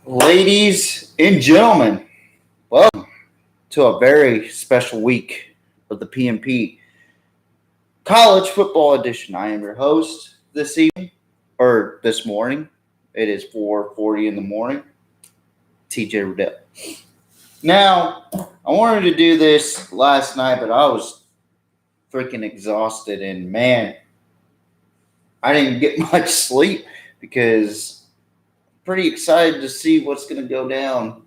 Ladies and gentlemen, welcome to a very special week of the PMP College Football Edition. I am your host this evening, or this morning. It is 4:40 in the morning. TJ Riddell. Now, I wanted to do this last night, but I was freaking exhausted, and man, I didn't get much sleep because I'm pretty excited to see what's going to go down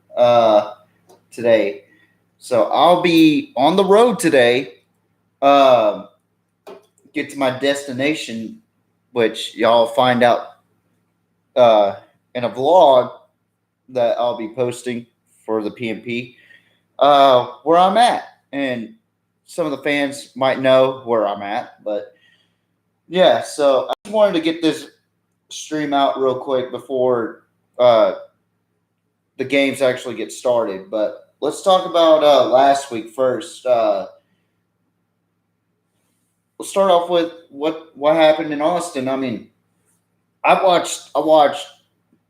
today. So I'll be on the road today. Get to my destination, which y'all find out in a vlog that I'll be posting for the PMP, where I'm at. And some of the fans might know where I'm at. But yeah, so I just wanted to get this stream out real quick before the games actually get started. But let's talk about last week first. We'll start off with what happened in Austin. I mean, I watched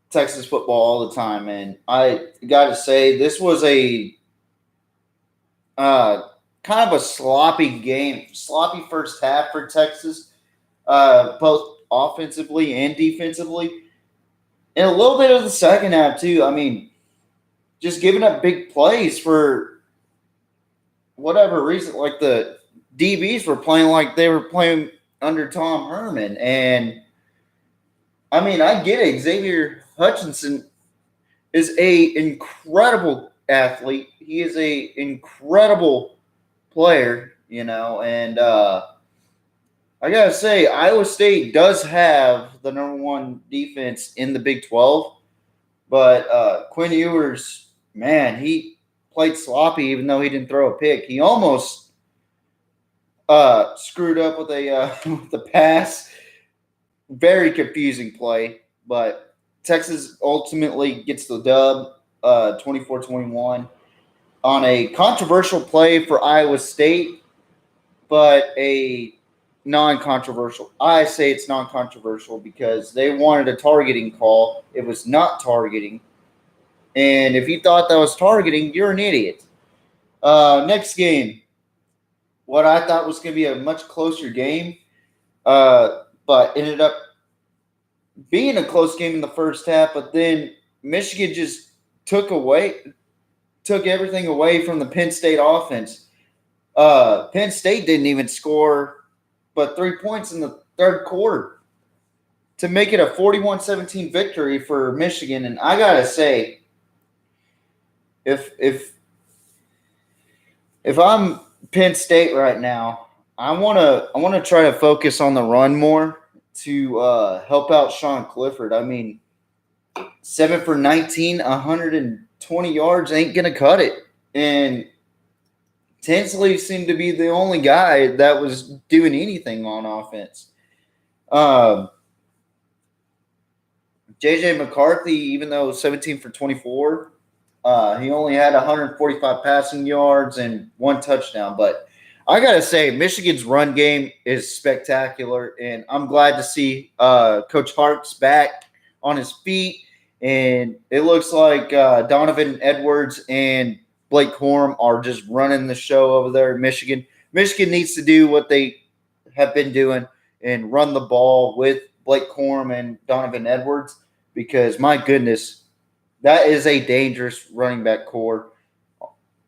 Texas football all the time, and I got to say this was a kind of a sloppy game, sloppy first half for Texas, both offensively and defensively, and a little bit of the second half too. I mean, just giving up big plays for whatever reason, like the DBs were playing like they were playing under Tom Herman. And I mean, I get it. Xavier Hutchinson is a incredible athlete. He is a incredible player, and I gotta say, Iowa State does have the number one defense in the Big 12, but Quinn Ewers, man, he played sloppy even though he didn't throw a pick. He almost screwed up with a with the pass. Very confusing play, but Texas ultimately gets the dub, 24-21 on a controversial play for Iowa State, but a non-controversial. I say it's non-controversial because they wanted a targeting call. It was not targeting, and if you thought that was targeting, you're an idiot. Next game, what I thought was going to be a much closer game, but ended up being a close game in the first half. But then Michigan just took everything away from the Penn State offense. Penn State didn't even score but 3 points in the third quarter to make it a 41-17 victory for Michigan. And I gotta say, if I'm Penn State right now, I wanna try to focus on the run more to help out Sean Clifford. I mean, 7 for 19, 120 yards ain't gonna cut it. And Tinsley seemed to be the only guy that was doing anything on offense. J.J. McCarthy, even though 17 for 24, he only had 145 passing yards and one touchdown. But I got to say, Michigan's run game is spectacular, and I'm glad to see Coach Hart's back on his feet. And it looks like Donovan Edwards and Blake Corum are just running the show over there in Michigan. Michigan needs to do what they have been doing and run the ball with Blake Corum and Donovan Edwards because, my goodness, that is a dangerous running back core.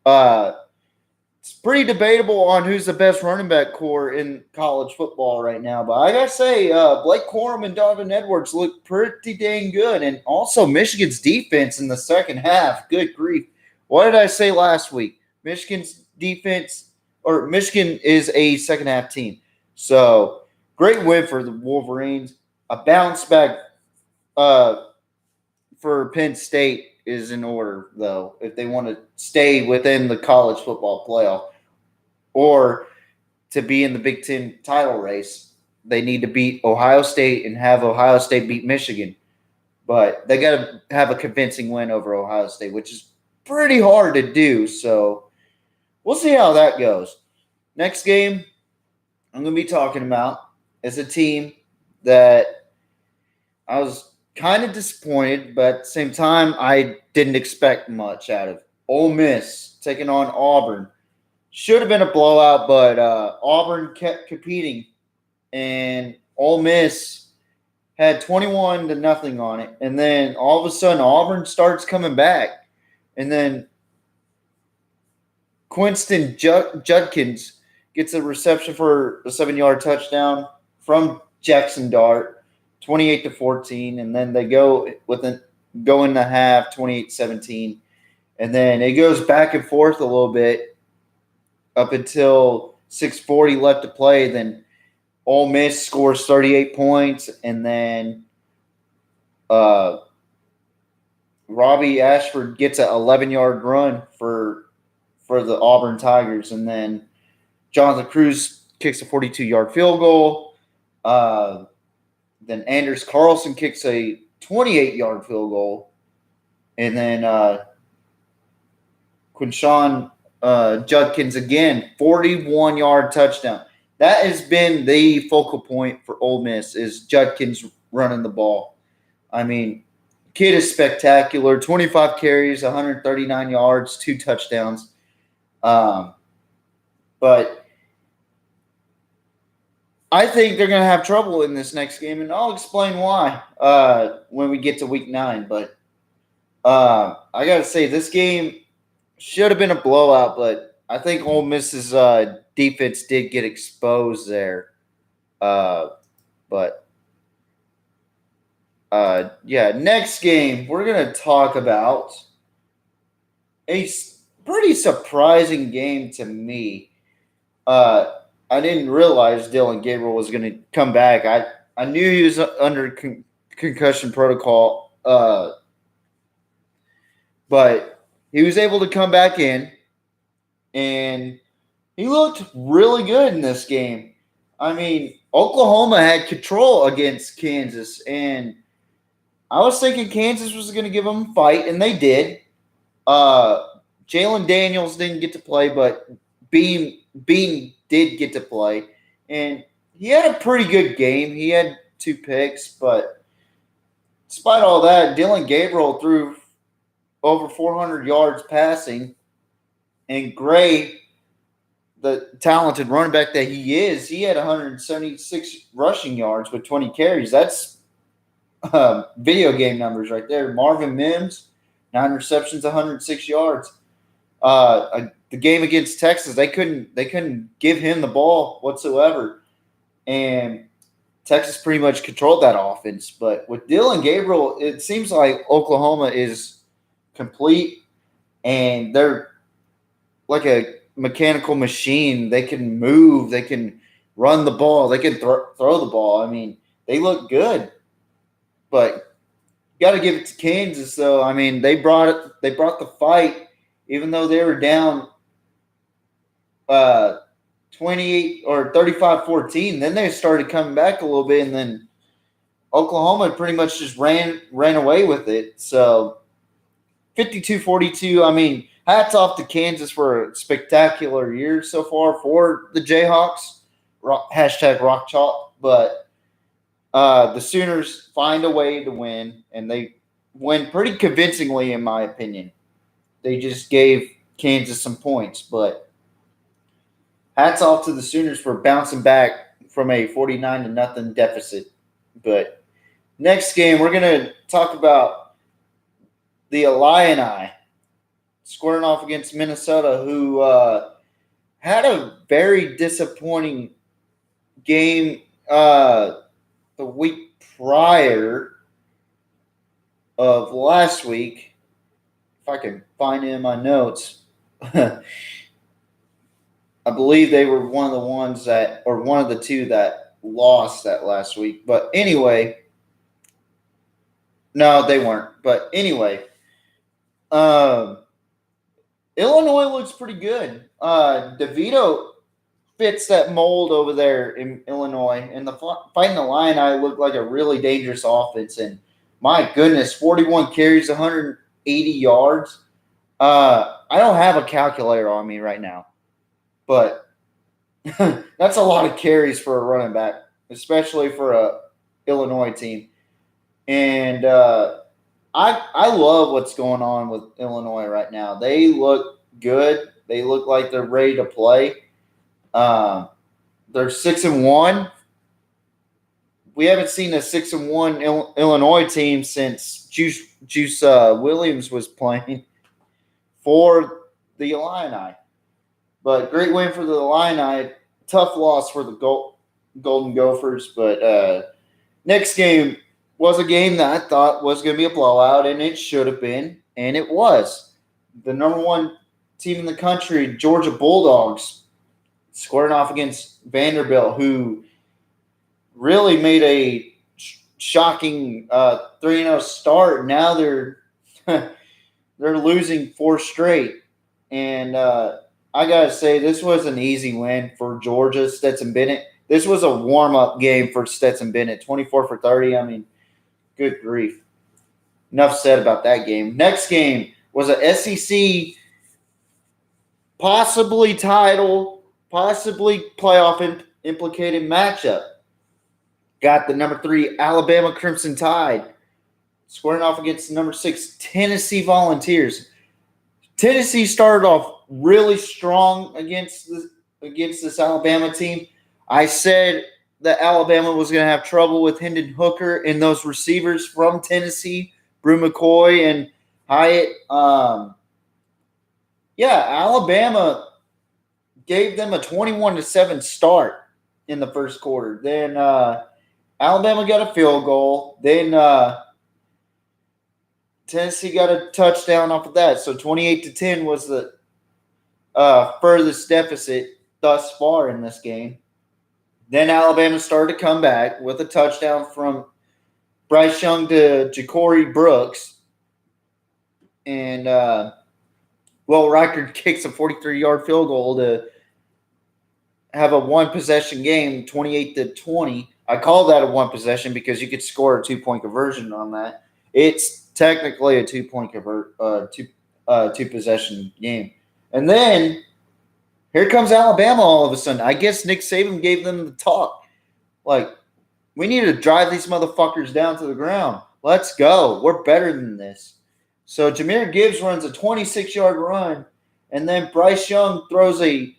It's pretty debatable on who's the best running back core in college football right now. But I got to say, Blake Corum and Donovan Edwards look pretty dang good. And also Michigan's defense in the second half, good grief. What did I say last week? Michigan's defense, or Michigan is a second half team. So great win for the Wolverines. A bounce back for Penn State is in order, though, if they want to stay within the college football playoff or to be in the Big Ten title race. They need to beat Ohio State and have Ohio State beat Michigan. But they got to have a convincing win over Ohio State, which is pretty hard to do. So we'll see how that goes. Next game I'm going to be talking about is a team that I was kind of disappointed, but at the same time, I didn't expect much out of Ole Miss taking on Auburn. Should have been a blowout, but Auburn kept competing, and Ole Miss had 21 to nothing on it, and then all of a sudden Auburn starts coming back, and then Quinston Judkins gets a reception for a 7-yard touchdown from Jackson Dart, 28-14, and then they go in the half 28-17, and then it goes back and forth a little bit up until 6:40 left to play. Then Ole Miss scores 38 points, and then Robbie Ashford gets an 11-yard run for the Auburn Tigers, and then Jonathan Cruz kicks a 42-yard field goal. Then Anders Carlson kicks a 28-yard field goal, and then Quinshawn Judkins again 41-yard touchdown. That has been the focal point for Ole Miss is Judkins running the ball. I mean, kid is spectacular. 25 carries, 139 yards, 2 touchdowns. But I think they're going to have trouble in this next game, and I'll explain why when we get to week 9. But I got to say, this game should have been a blowout, but I think Ole Miss's defense did get exposed there. Next game, we're going to talk about a pretty surprising game to me. I didn't realize Dylan Gabriel was going to come back. I knew he was under concussion protocol, but he was able to come back in, and he looked really good in this game. I mean, Oklahoma had control against Kansas, and I was thinking Kansas was going to give them a fight, and they did. Jalen Daniels didn't get to play, but Bean did get to play, and he had a pretty good game. He had 2 picks, but despite all that, Dylan Gabriel threw over 400 yards passing, and Gray, the talented running back that he is, he had 176 rushing yards with 20 carries. That's video game numbers right there. Marvin Mims, 9 receptions, 106 yards. The game against Texas, they couldn't give him the ball whatsoever, and Texas pretty much controlled that offense. But with Dylan Gabriel, it seems like Oklahoma is complete, and they're like a mechanical machine. They can move, they can run the ball, they can throw the ball. I mean, they look good, but you got to give it to Kansas. Though I mean, they brought the fight, even though they were down 28 or 35-14. Then they started coming back a little bit, and then Oklahoma pretty much just ran away with it. So 52-42. I mean, hats off to Kansas for a spectacular year so far for the Jayhawks. Hashtag rock chalk. But the Sooners find a way to win, and they win pretty convincingly, in my opinion. They just gave Kansas some points, but hats off to the Sooners for bouncing back from a 49-0 deficit. But next game, we're going to talk about the Illini squaring off against Minnesota, who had a very disappointing game the week prior of last week. If I can find it in my notes. I believe they were one of the 2 that lost that last week. But anyway, no, they weren't. But anyway, Illinois looks pretty good. DeVito fits that mold over there in Illinois, and the Fighting Illini look like a really dangerous offense. And my goodness, 41 carries, 180 yards. I don't have a calculator on me right now, but that's a lot of carries for a running back, especially for a Illinois team. And I love what's going on with Illinois right now. They look good. They look like they're ready to play. They're 6-1. We haven't seen a 6-1 Illinois team since Juice Williams was playing for the Illini. But great win for the Illini. Tough loss for the Golden Gophers. But next game was a game that I thought was going to be a blowout, and it should have been, and it was. The number one team in the country, Georgia Bulldogs, squaring off against Vanderbilt, who really made a shocking 3-0 start. Now they're they're losing 4 straight, and I gotta say this was an easy win for Georgia. Stetson Bennett. This was a warm-up game for Stetson Bennett. 24 for 30. I mean, good grief. Enough said about that game. Next game was a SEC possibly title, possibly playoff implicated matchup. Got the number 3 Alabama Crimson Tide squaring off against the number 6 Tennessee Volunteers. Tennessee started off really strong against this Alabama team. I said that Alabama was going to have trouble with Hendon Hooker and those receivers from Tennessee, Brew McCoy and Hyatt. Alabama gave them a 21-7 start in the first quarter. Then Alabama got a field goal. Then Tennessee got a touchdown off of that. So 28-10 was the furthest deficit thus far in this game. Then Alabama started to come back with a touchdown from Bryce Young to Ja'Cory Brooks. And Will Riker kicks a 43-yard field goal to have a one-possession game, 28-20. I call that a one-possession because you could score a 2-point conversion on that. It's technically a two-possession game. And then here comes Alabama all of a sudden. I guess Nick Saban gave them the talk. Like, we need to drive these motherfuckers down to the ground. Let's go. We're better than this. So Jahmyr Gibbs runs a 26-yard run, and then Bryce Young throws a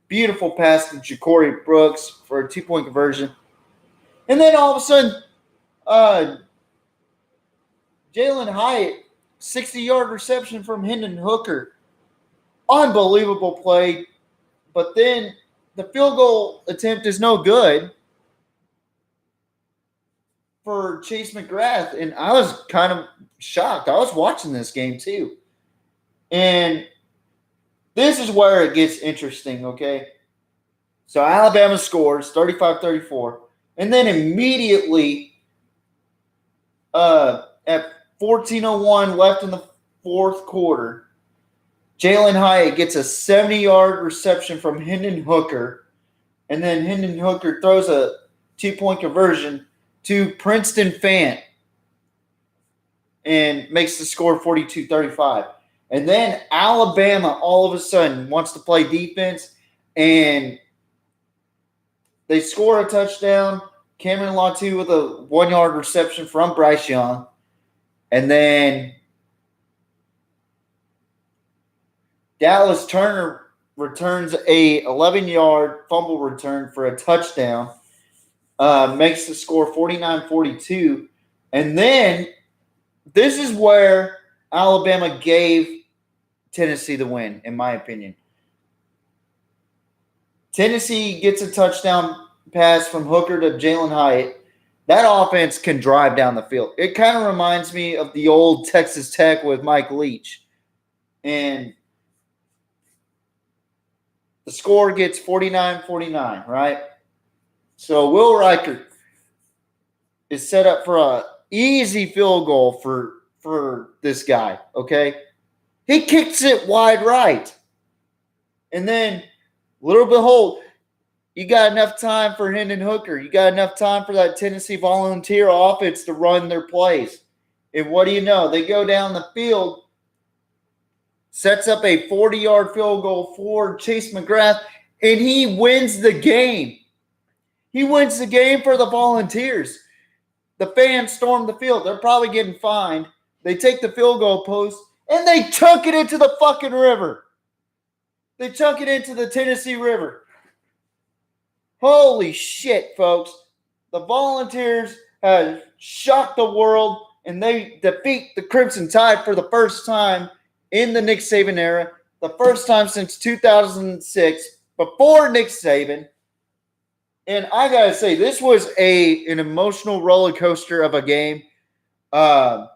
beautiful pass to Ja'Cory Brooks for a 2-point conversion. And then all of a sudden, Jalen Hyatt, 60-yard reception from Hendon Hooker. Unbelievable play. But then the field goal attempt is no good for Chase McGrath. And I was kind of shocked. I was watching this game too. And this is where it gets interesting, okay? So Alabama scores 35-34. And then immediately at 14:01 left in the fourth quarter, Jalen Hyatt gets a 70-yard reception from Hendon Hooker, and then Hendon Hooker throws a 2-point conversion to Princeton Fant and makes the score 42-35. And then Alabama all of a sudden wants to play defense, and they score a touchdown. Cameron Latu with a 1-yard reception from Bryce Young. And then Dallas Turner returns a 11-yard fumble return for a touchdown, makes the score 49-42. And then this is where Alabama gave Tennessee the win, in my opinion. Tennessee gets a touchdown pass from Hooker to Jalen Hyatt. That offense can drive down the field. It kind of reminds me of the old Texas Tech with Mike Leach. And the score gets 49-49, right? So Will Riker is set up for an easy field goal for this guy, okay? He kicks it wide right. And then, little behold, you got enough time for Hendon Hooker. You got enough time for that Tennessee Volunteer offense to run their plays. And what do you know? They go down the field, sets up a 40-yard field goal for Chase McGrath, and he wins the game. He wins the game for the Volunteers. The fans stormed the field. They're probably getting fined. They take the field goal post, and they chunk it into the fucking river. They chunk it into the Tennessee River. Holy shit, folks. The Volunteers have shocked the world, and they defeat the Crimson Tide for the first time in the Nick Saban era. The first time since 2006, before Nick Saban. And I got to say, this was an emotional roller coaster of a game. I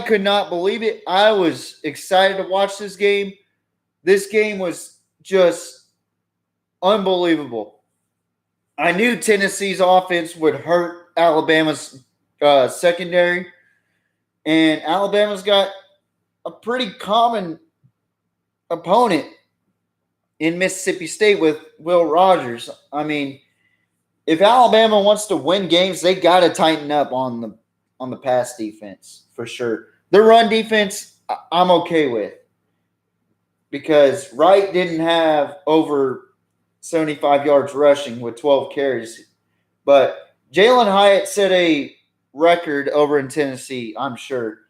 could not believe it. I was excited to watch this game. This game was just unbelievable. I knew Tennessee's offense would hurt Alabama's secondary. And Alabama's got a pretty common opponent in Mississippi State with Will Rogers. I mean, if Alabama wants to win games, they got to tighten up on the pass defense for sure. The run defense, I'm okay with, because Wright didn't have over 75 yards rushing with 12 carries, but Jalen Hyatt set a record over in Tennessee, I'm sure,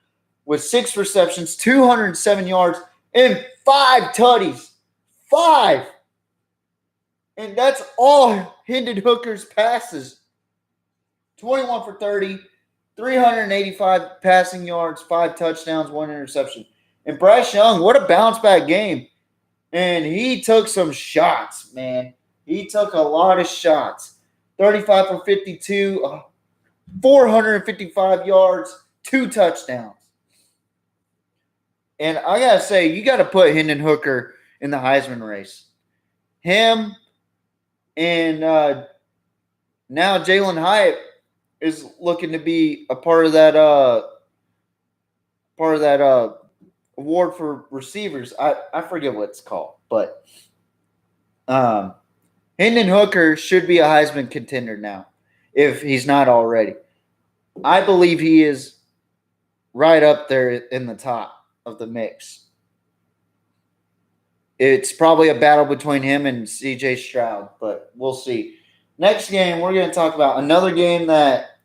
with 6 receptions, 207 yards, and 5 tutties. 5. And that's all Hendon Hooker's passes. 21 for 30, 385 passing yards, 5 touchdowns, 1 interception. And Bryce Young, what a bounce-back game. And he took some shots, man. He took a lot of shots. 35 for 52, 455 yards, 2 touchdowns. And I got to say, you got to put Hendon Hooker in the Heisman race. Him and now Jalen Hyatt is looking to be a part of that award for receivers. I forget what it's called, but Hendon Hooker should be a Heisman contender now, if he's not already. I believe he is right up there in the top of the mix. It's probably a battle between him and C.J. Stroud, but we'll see. Next game, we're going to talk about another game that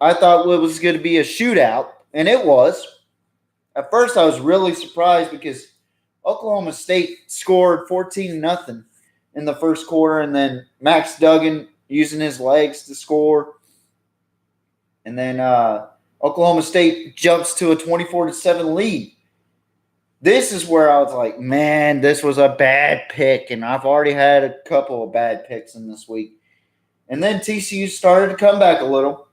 I thought was going to be a shootout, and it was. At first, I was really surprised because Oklahoma State scored 14-0 in the first quarter, and then Max Duggan using his legs to score. And then Oklahoma State jumps to a 24-7 lead. This is where I was like, man, this was a bad pick, and I've already had a couple of bad picks in this week. And then TCU started to come back a little.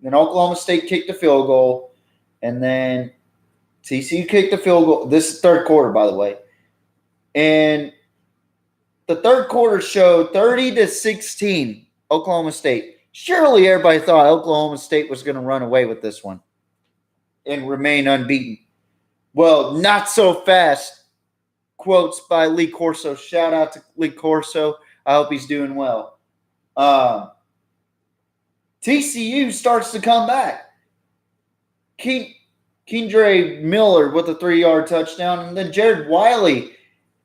Then Oklahoma State kicked the field goal, and then TCU kicked the field goal. This is third quarter, by the way. And the third quarter showed 30-16 Oklahoma State. Surely everybody thought Oklahoma State was going to run away with this one and remain unbeaten. Well, not so fast. Quotes by Lee Corso. Shout out to Lee Corso. I hope he's doing well. TCU starts to come back. Kendre Miller with a 3-yard touchdown. And then Jared Wiley,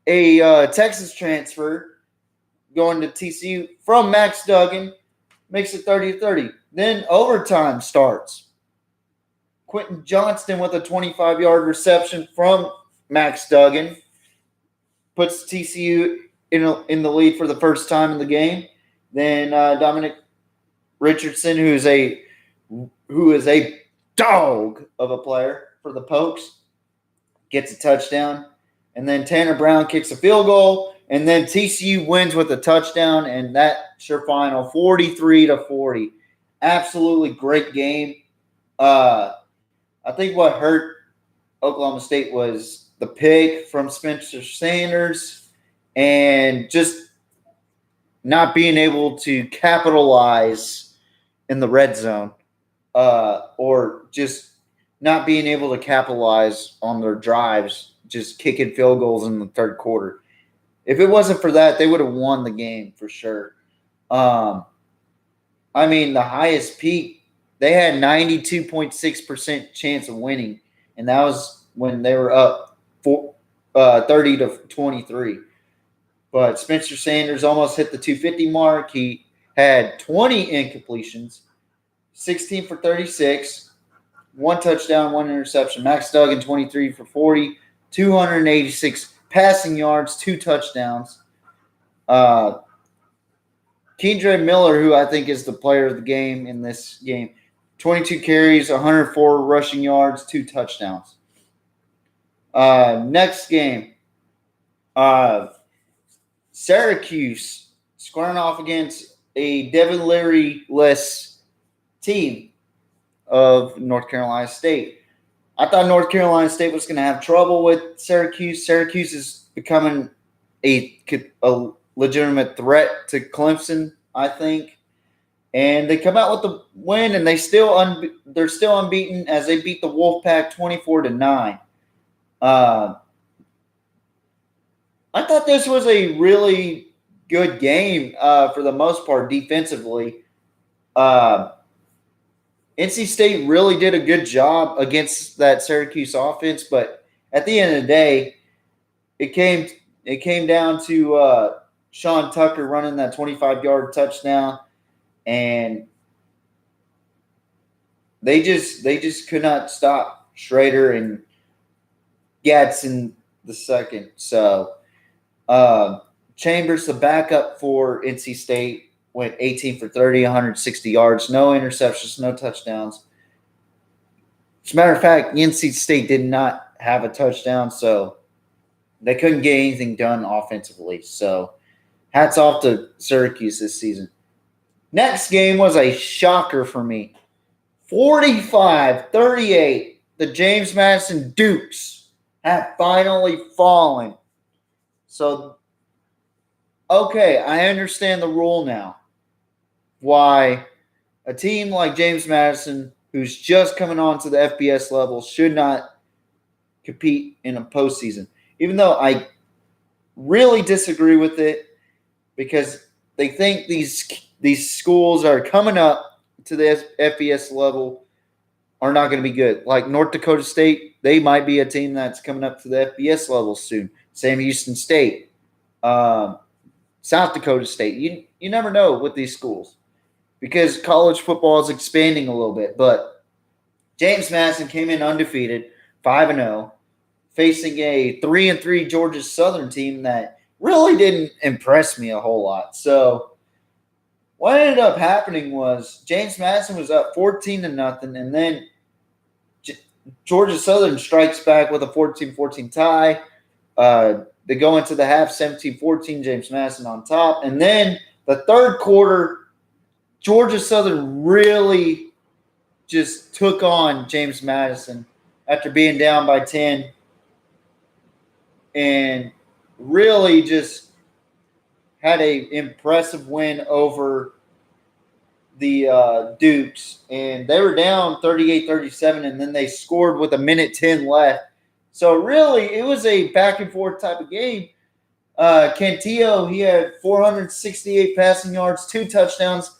a Texas transfer, going to TCU from Max Duggan, makes it 30-30. Then overtime starts. Quentin Johnston with a 25-yard reception from Max Duggan puts TCU in the lead for the first time in the game. Then Dominic Richardson, who is a dog of a player for the Pokes, gets a touchdown. And then Tanner Brown kicks a field goal. And then TCU wins with a touchdown, and that's your final, 43-40. Absolutely great game. I think what hurt Oklahoma State was the pick from Spencer Sanders and just not being able to capitalize in the red zone, or just not being able to capitalize on their drives, just kicking field goals in the third quarter. If it wasn't for that, they would have won the game for sure. I mean, the highest peak, they had 92.6% chance of winning, and that was when they were up 30-23. But Spencer Sanders almost hit the 250 mark. He had 20 incompletions, 16 for 36, 1 touchdown, 1 interception. Max Duggan, 23 for 40, 286 passing yards, 2 touchdowns. Kendre Miller, who I think is the player of the game in this game, 22 carries, 104 rushing yards, 2 touchdowns. Next game, Syracuse squaring off against a Devin Leary-less team of North Carolina State. I thought North Carolina State was going to have trouble with Syracuse. Syracuse is becoming a legitimate threat to Clemson, I think. And they come out with the win, and they're still unbeaten as they beat the Wolfpack 24-9. I thought this was a really good game for the most part defensively. NC State really did a good job against that Syracuse offense, but at the end of the day, it came down to Sean Tucker running that 25-yard touchdown, and they just could not stop Schrader and Gadsden the second. So Chambers, the backup for NC State, went 18 for 30, 160 yards, no interceptions, no touchdowns. As a matter of fact, NC State did not have a touchdown, so they couldn't get anything done offensively. So hats off to Syracuse this season. Next game was a shocker for me. 45-38, the James Madison Dukes have finally fallen. So, okay, I understand the rule now. Why a team like James Madison, who's just coming on to the FBS level, should not compete in a postseason. Even though I really disagree with it, because they think these schools are coming up to the FBS level are not going to be good. Like North Dakota State, they might be a team that's coming up to the FBS level soon. Same Houston State, South Dakota State. You never know with these schools because college football is expanding a little bit. But James Madison came in undefeated, 5-0, facing a 3-3 Georgia Southern team that really didn't impress me a whole lot. So what ended up happening was James Madison was up 14-0, and then Georgia Southern strikes back with a 14-14 tie. They go into the half 17-14, James Madison on top. And then the third quarter, Georgia Southern really just took on James Madison after being down by 10 and really just had an impressive win over the Dukes. And they were down 38-37, and then they scored with 1:10 left. So really, it was a back-and-forth type of game. Cantillo, he had 468 passing yards, 2 touchdowns,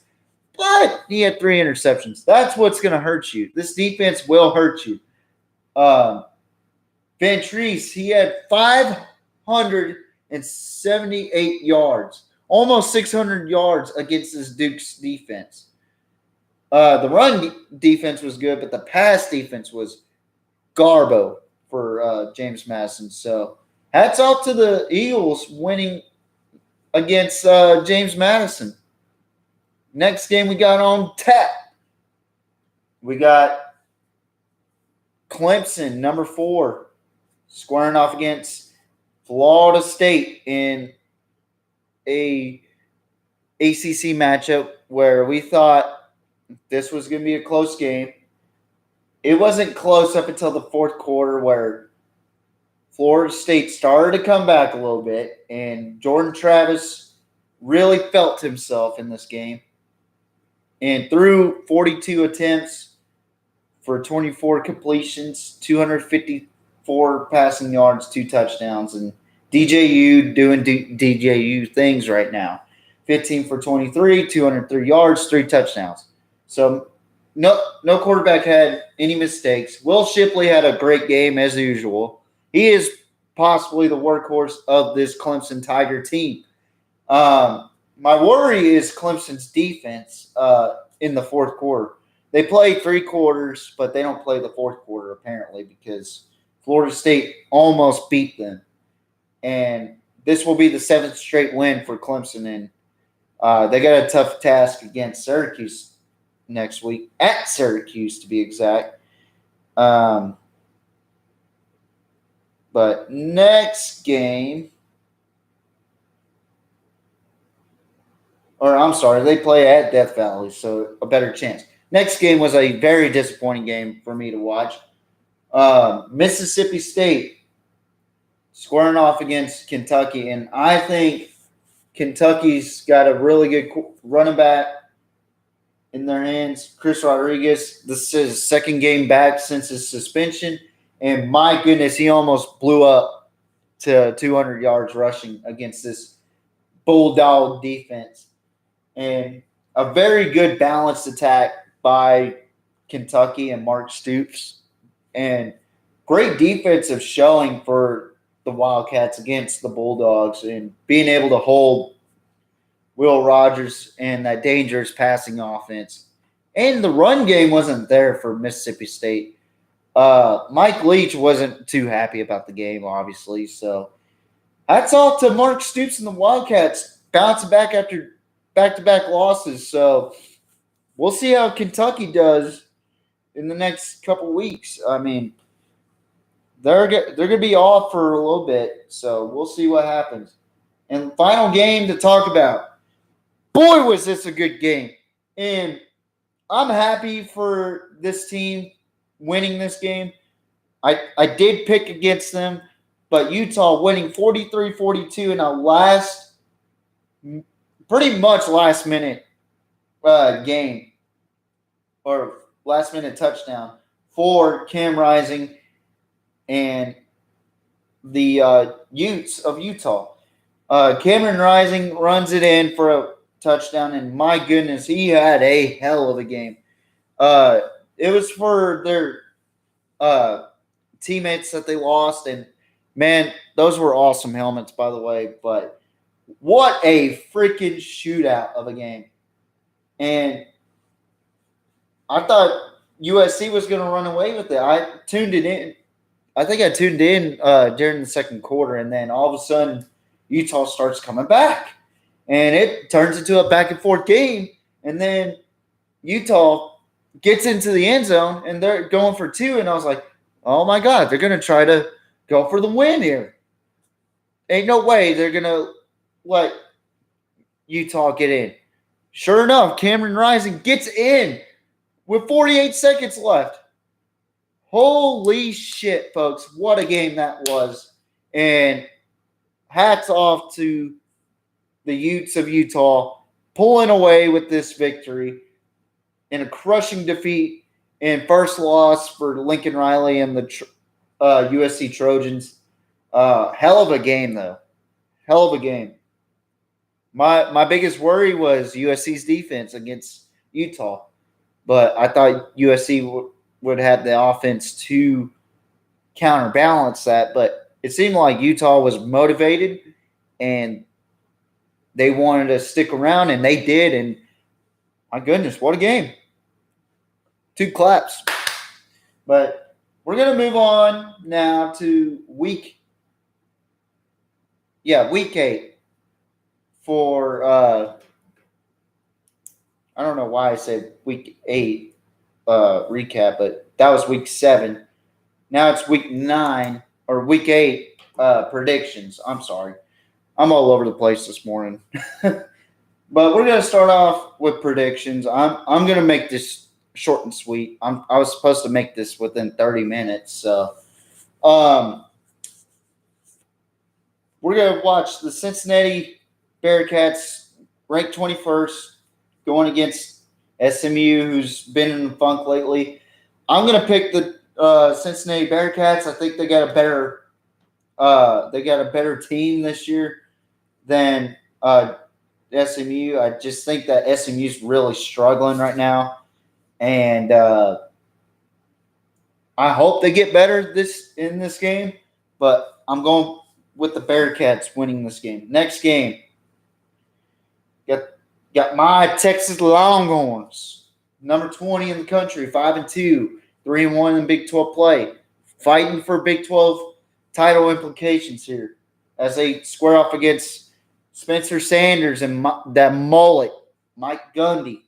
but he had 3 interceptions. That's what's going to hurt you. This defense will hurt you. Ventris, he had 578 yards, almost 600 yards against this Duke's defense. The run defense was good, but the pass defense was garbo for James Madison. So hats off to the Eagles winning against James Madison. Next game we got on tap. We got Clemson, number 4, squaring off against Florida State in a ACC matchup where we thought this was going to be a close game. It wasn't close up until the fourth quarter where Florida State started to come back a little bit, and Jordan Travis really felt himself in this game and threw 42 attempts for 24 completions, 254 passing yards, 2 touchdowns, and DJU doing DJU things right now. 15 for 23, 203 yards, 3 touchdowns. So no quarterback had any mistakes. Will Shipley had a great game as usual. He is possibly the workhorse of this Clemson Tiger team. My worry is Clemson's defense in the fourth quarter. They play 3 quarters, but they don't play the fourth quarter apparently because Florida State almost beat them, and this will be the 7th straight win for Clemson. And they got a tough task against Syracuse next week, at Syracuse to be exact. But next game, or I'm sorry, they play at Death Valley, so a better chance. Next game was a very disappointing game for me to watch. Mississippi State squaring off against Kentucky, and I think Kentucky's got a really good running back in their hands, Chris Rodriguez. This is his second game back since his suspension, and my goodness, he almost blew up to 200 yards rushing against this Bulldog defense. And a very good balanced attack by Kentucky and Mark Stoops, and great defensive showing for the Wildcats against the Bulldogs, and being able to hold Will Rogers and that dangerous passing offense. And the run game wasn't there for Mississippi State. Mike Leach wasn't too happy about the game, obviously. So hats off to Mark Stoops and the Wildcats bouncing back after back-to-back losses. So we'll see how Kentucky does in the next couple weeks. I mean, they're going to be off for a little bit, so we'll see what happens. And final game to talk about. Boy, was this a good game. And I'm happy for this team winning this game. I did pick against them, but Utah winning 43-42 in a pretty much last-minute game or last-minute touchdown for Cam Rising and the Utes of Utah. Cameron Rising runs it in for a touchdown, and my goodness, he had a hell of a game. It was for their teammates that they lost, and man, those were awesome helmets, by the way, but what a freaking shootout of a game. And I thought USC was going to run away with it. I tuned it in. I think I tuned in during the second quarter, and then all of a sudden Utah starts coming back. And it turns into a back-and-forth game. And then Utah gets into the end zone, and they're going for 2. And I was like, oh, my God, they're going to try to go for the win here. Ain't no way they're going to let Utah get in. Sure enough, Cameron Rising gets in with 48 seconds left. Holy shit, folks. What a game that was. And hats off to the Utes of Utah pulling away with this victory in a crushing defeat and first loss for Lincoln Riley and the USC Trojans. Hell of a game, though. Hell of a game. My biggest worry was USC's defense against Utah, but I thought USC would have the offense to counterbalance that, but it seemed like Utah was motivated and they wanted to stick around, and they did, and my goodness, what a game. 2 claps. But we're going to move on now to week 8 for I don't know why I said week 8 recap, but that was week 7. Now it's week 9 or week 8 predictions. I'm sorry. I'm all over the place this morning. But we're going to start off with predictions. I'm going to make this short and sweet. I was supposed to make this within 30 minutes. So we're going to watch the Cincinnati Bearcats, ranked 21st, going against SMU, who's been in the funk lately. I'm going to pick the Cincinnati Bearcats. I think they got a better team this year than SMU. I just think that SMU's really struggling right now, and I hope they get better in this game. But I'm going with the Bearcats winning this game. Next game, got Got my Texas Longhorns, number 20 in the country, 5-2, 3-1 in Big 12 play, fighting for Big 12 title implications here as they square off against Spencer Sanders and that mullet, Mike Gundy,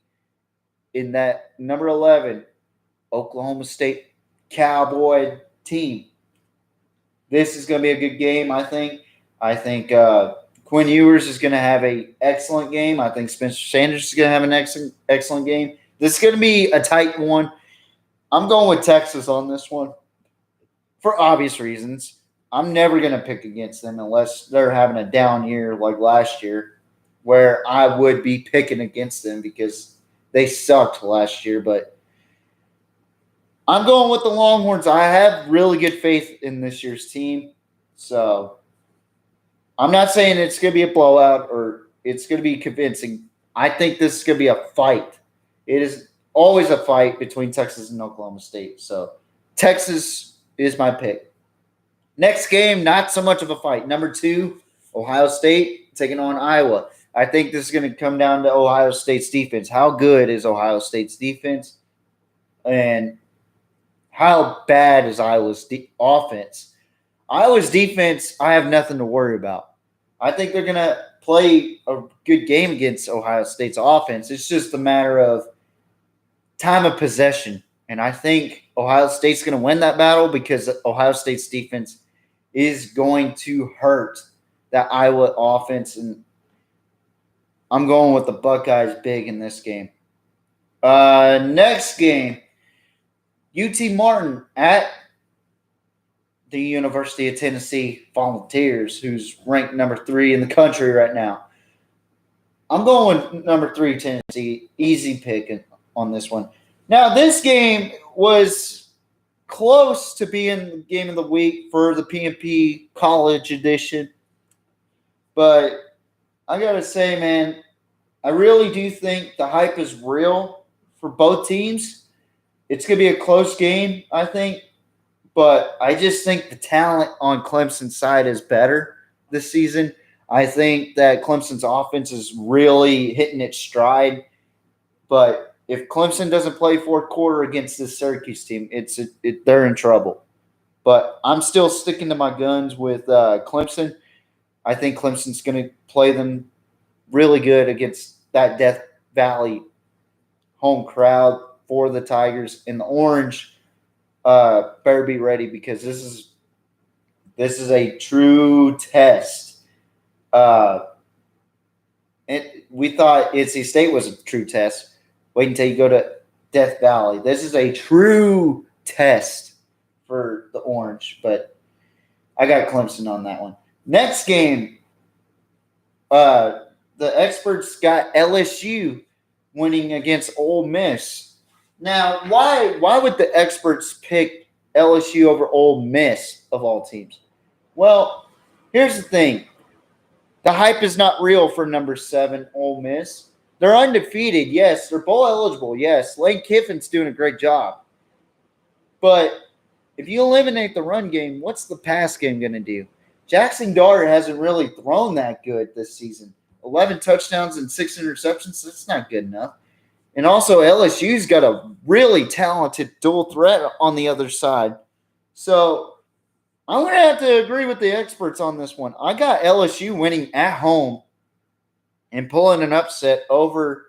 in that number 11 Oklahoma State Cowboy team. This is going to be a good game, I think. I think Quinn Ewers is going to have an excellent game. I think Spencer Sanders is going to have an excellent game. This is going to be a tight one. I'm going with Texas on this one for obvious reasons. I'm never going to pick against them unless they're having a down year like last year, where I would be picking against them because they sucked last year. But I'm going with the Longhorns. I have really good faith in this year's team. So I'm not saying it's going to be a blowout or it's going to be convincing. I think this is going to be a fight. It is always a fight between Texas and Oklahoma State. So Texas is my pick. Next game, not so much of a fight. Number 2, Ohio State taking on Iowa. I think this is going to come down to Ohio State's defense. How good is Ohio State's defense? And how bad is Iowa's offense? Iowa's defense, I have nothing to worry about. I think they're going to play a good game against Ohio State's offense. It's just a matter of time of possession. And I think Ohio State's going to win that battle because Ohio State's defense is going to hurt that Iowa offense. And I'm going with the Buckeyes big in this game. Next game, UT Martin at the University of Tennessee Volunteers, who's ranked number 3 in the country right now. I'm going with number 3 Tennessee. Easy pick on this one. Now, this game was close to being the game of the week for the PMP College Edition. But I got to say, man, I really do think the hype is real for both teams. It's going to be a close game, I think. But I just think the talent on Clemson's side is better this season. I think that Clemson's offense is really hitting its stride. But if Clemson doesn't play fourth quarter against this Syracuse team, they're in trouble. But I'm still sticking to my guns with Clemson. I think Clemson's going to play them really good against that Death Valley home crowd for the Tigers. And the Orange better be ready because this is a true test. We thought NC State was a true test. Wait until you go to Death Valley. This is a true test for the Orange, but I got Clemson on that one. Next game, the experts got LSU winning against Ole Miss. Now, why would the experts pick LSU over Ole Miss of all teams? Well, here's the thing. The hype is not real for number 7 Ole Miss. They're undefeated, yes. They're bowl eligible, yes. Lane Kiffin's doing a great job. But if you eliminate the run game, what's the pass game going to do? Jackson Dart hasn't really thrown that good this season. 11 touchdowns and 6 interceptions, that's not good enough. And also LSU's got a really talented dual threat on the other side. So I'm going to have to agree with the experts on this one. I got LSU winning at home and pulling an upset over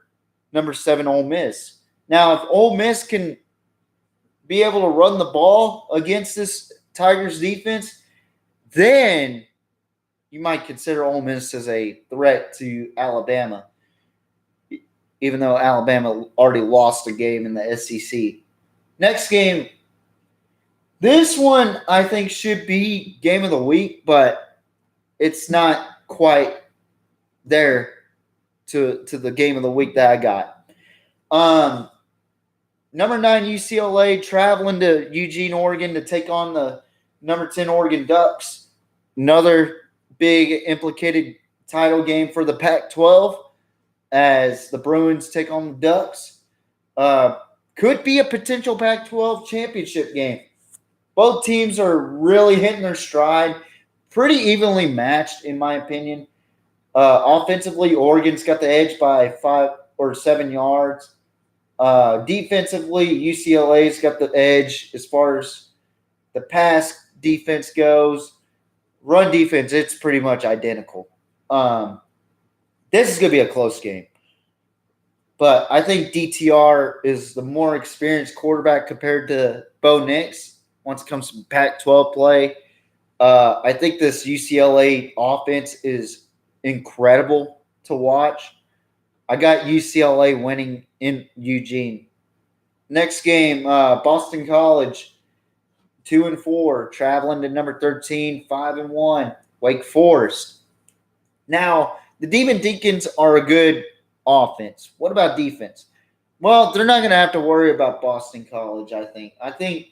number 7 Ole Miss. Now, if Ole Miss can be able to run the ball against this Tigers defense, then you might consider Ole Miss as a threat to Alabama, even though Alabama already lost a game in the SEC. Next game, this one I think should be game of the week, but it's not quite there to the game of the week that I got. Number 9 UCLA traveling to Eugene, Oregon to take on the number 10 Oregon Ducks. Another big implicated title game for the Pac-12 as the Bruins take on the Ducks. Could be a potential Pac-12 championship game. Both teams are really hitting their stride. Pretty evenly matched, in my opinion. Offensively, Oregon's got the edge by 5 or 7 yards. Defensively, UCLA's got the edge as far as the pass defense goes. Run defense, it's pretty much identical. This is going to be a close game. But I think DTR is the more experienced quarterback compared to Bo Nix once it comes to Pac-12 play. I think this UCLA offense is incredible to watch. I got UCLA winning in Eugene. Next game, Boston College, 2-4, traveling to number 13, 5-1, Wake Forest. Now, the Demon Deacons are a good offense. What about defense? Well, they're not going to have to worry about Boston College, I think. I think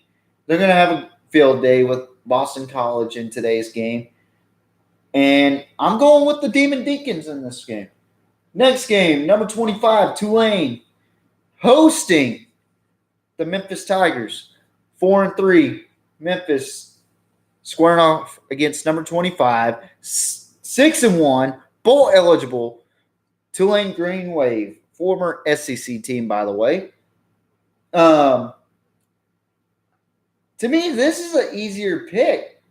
they're going to have a field day with Boston College in today's game. And I'm going with the Demon Deacons in this game. Next game, number 25, Tulane, hosting the Memphis Tigers. 4-3, Memphis squaring off against number 25, 6-1, bowl eligible, Tulane Green Wave, former SEC team, by the way. To me, this is an easier pick.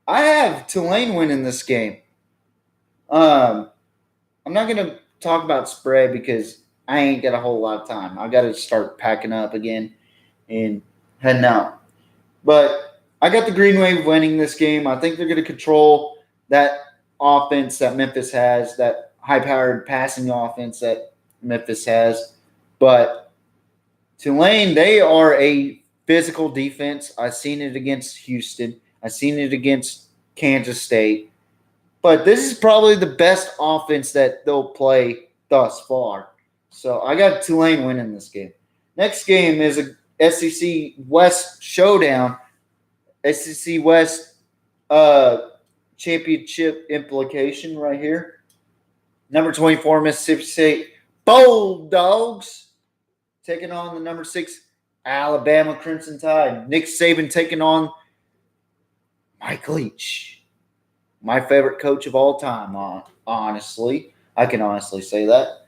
I have Tulane winning this game. I'm not going to talk about spread because I ain't got a whole lot of time. I got to start packing up again and heading out. But I got the Green Wave winning this game. I think they're going to control that offense that Memphis has, that high-powered passing offense that Memphis has. But Tulane, they are a physical defense. I've seen it against Houston. I've seen it against Kansas State. But this is probably the best offense that they'll play thus far. So I got Tulane winning this game. Next game is a SEC West showdown. SEC West championship implication right here. Number 24, Mississippi State Bulldogs taking on the number 6 Alabama Crimson Tide. Nick Saban taking on Mike Leach, my favorite coach of all time, honestly. I can honestly say that.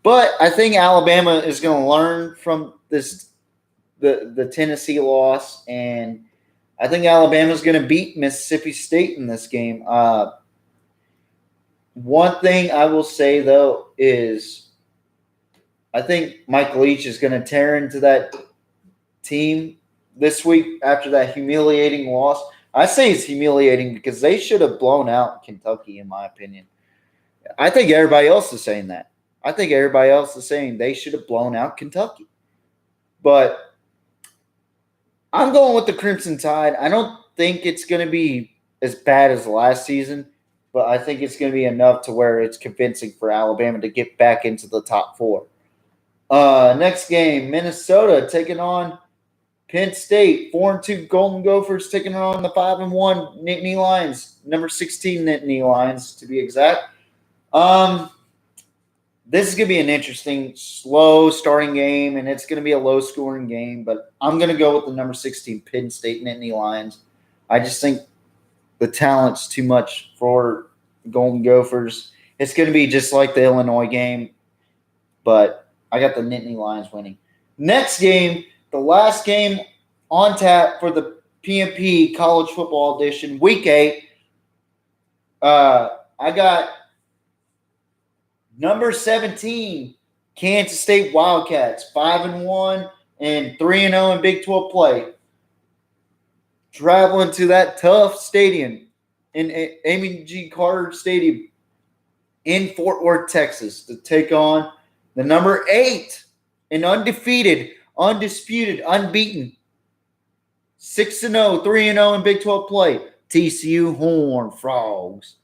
But I think Alabama is going to learn from the Tennessee loss, and I think Alabama is going to beat Mississippi State in this game. One thing I will say, though, is I think Mike Leach is going to tear into that team this week after that humiliating loss. I say it's humiliating because they should have blown out Kentucky, in my opinion. I think everybody else is saying that. I think everybody else is saying they should have blown out Kentucky. But I'm going with the Crimson Tide. I don't think it's going to be as bad as last season, but I think it's going to be enough to where it's convincing for Alabama to get back into the top 4. Next game, Minnesota taking on Penn State. 4-2 Golden Gophers taking on the 5-1 Nittany Lions. Number 16 Nittany Lions, to be exact. This is going to be an interesting, slow starting game, and it's going to be a low-scoring game, but I'm going to go with the number 16 Penn State Nittany Lions. I just think the talent's too much for Golden Gophers. It's going to be just like the Illinois game, but I got the Nittany Lions winning. Next game, the last game on tap for the PMP College Football Edition, Week 8. I got number 17, Kansas State Wildcats, 5-1 and 3-0 in Big 12 play. Traveling to that tough stadium in Amy G. Carter Stadium in Fort Worth, Texas, to take on the number 8 and undefeated, undisputed, unbeaten, 6-0, 3-0 in Big 12 play, TCU Horned Frogs.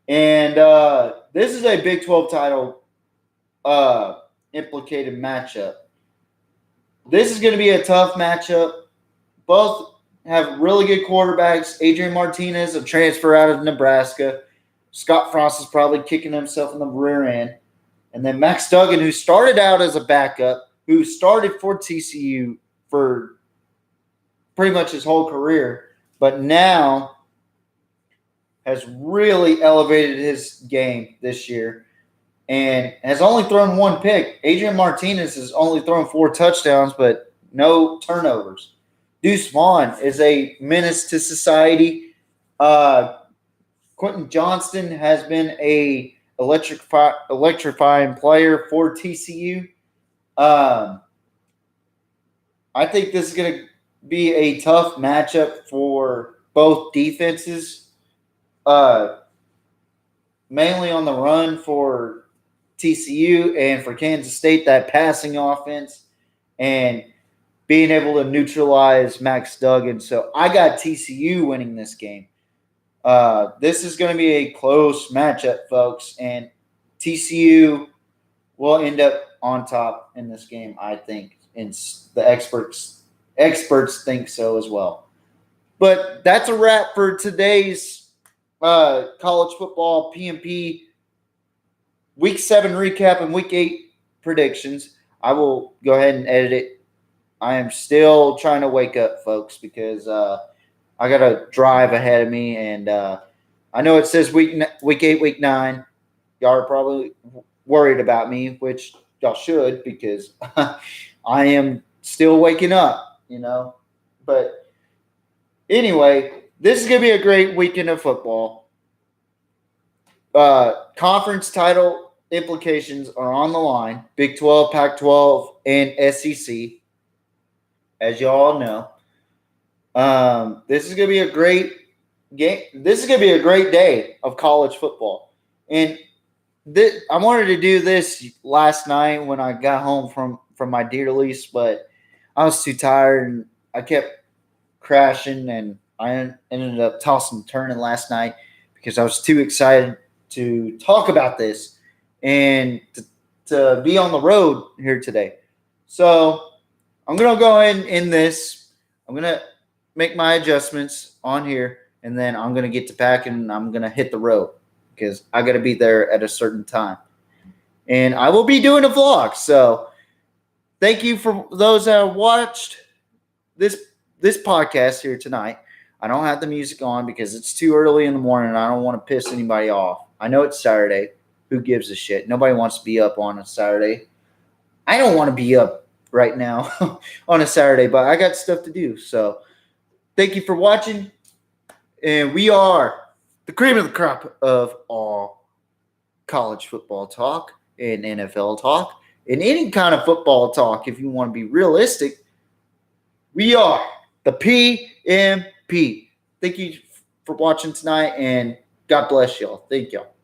And this is a Big 12 title implicated matchup. This is going to be a tough matchup. Both have really good quarterbacks. Adrian Martinez, a transfer out of Nebraska. Scott Frost is probably kicking himself in the rear end. And then Max Duggan, who started out as a backup, who started for TCU for pretty much his whole career, but now has really elevated his game this year and has only thrown one pick. Adrian Martinez has only thrown 4 touchdowns, but no turnovers. Deuce Vaughn is a menace to society. Quentin Johnston has been a electrifying player for TCU. I think this is going to be a tough matchup for both defenses, mainly on the run for TCU and for Kansas State, that passing offense and being able to neutralize Max Duggan. So I got TCU winning this game. This is going to be a close matchup, folks, and TCU will end up on top in this game, I think, and the experts think so as well. But that's a wrap for today's college football PMP Week 7 recap and Week 8 predictions. I will go ahead and edit it. I am still trying to wake up, folks, because I got a drive ahead of me, and I know it says week 8, week 9. Y'all are probably worried about me, which y'all should, because I am still waking up, But anyway, this is going to be a great weekend of football. Conference title implications are on the line. Big 12, Pac-12, and SEC, as you all know. This is going to be a great game. This is going to be a great day of college football. And I wanted to do this last night when I got home from my deer lease, but I was too tired and I kept crashing, and I ended up tossing and turning last night because I was too excited to talk about this and to be on the road here today. So I'm going to go ahead and end this. I'm going to make my adjustments on here, and then I'm going to get to packing and I'm going to hit the road because I got to be there at a certain time. And I will be doing a vlog. So thank you for those that watched this podcast here tonight. I don't have the music on because it's too early in the morning and I don't want to piss anybody off. I know it's Saturday. Who gives a shit? Nobody wants to be up on a Saturday. I don't want to be up right now on a Saturday, but I got stuff to do. So thank you for watching. And we are the cream of the crop of all college football talk and NFL talk and any kind of football talk. If you want to be realistic, we are the PMP. Thank you for watching tonight, and God bless y'all. Thank y'all.